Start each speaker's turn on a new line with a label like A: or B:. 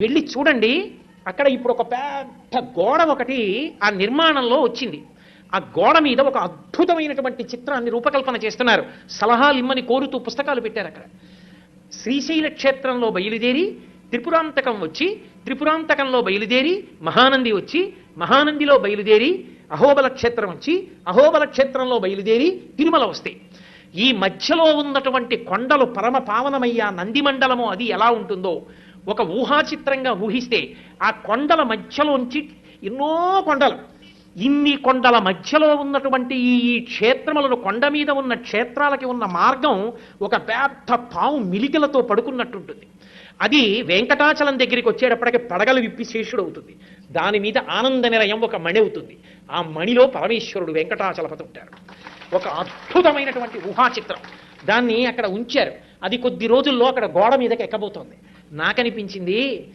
A: వెళ్ళి చూడండి. అక్కడ ఇప్పుడు ఒక పెద్ద గోడ ఒకటి ఆ నిర్మాణంలో వచ్చింది. ఆ గోడ మీద ఒక అద్భుతమైనటువంటి చిత్రాన్ని రూపకల్పన చేస్తున్నారు. సలహాలు ఇమ్మని కోరుతూ పుస్తకాలు పెట్టారు అక్కడ. శ్రీశైల క్షేత్రంలో బయలుదేరి త్రిపురాంతకం వచ్చి, త్రిపురాంతకంలో బయలుదేరి మహానంది వచ్చి, మహానందిలో బయలుదేరి అహోబల క్షేత్రం వచ్చి, అహోబల క్షేత్రంలో బయలుదేరి తిరుమల వస్తాయి. ఈ మధ్యలో ఉన్నటువంటి కొండలు పరమ పావనమయ్యా నంది మండలము అది ఎలా ఉంటుందో ఒక ఊహాచిత్రంగా ఊహిస్తే, ఆ కొండల మధ్యలోంచి ఎన్నో కొండలు, ఇన్ని కొండల మధ్యలో ఉన్నటువంటి ఈ క్షేత్రములను, కొండ మీద ఉన్న క్షేత్రాలకి ఉన్న మార్గం ఒక పెద్ద పాము మిలికలతో పడుకున్నట్టుంటుంది. అది వెంకటాచలం దగ్గరికి వచ్చేటప్పటికి పడగలు విప్పి శేషుడు అవుతుంది. దాని మీద ఆనంద నిలయం ఒక మణి అవుతుంది. ఆ మణిలో పరమేశ్వరుడు వెంకటాచలపతి ఉంటారు. ఒక అద్భుతమైనటువంటి ఊహాచిత్రం. దాన్ని అక్కడ ఉంచారు. అది కొద్ది రోజుల్లో అక్కడ గోడ మీదకి ఎక్కబోతోంది. నాకనిపించింది,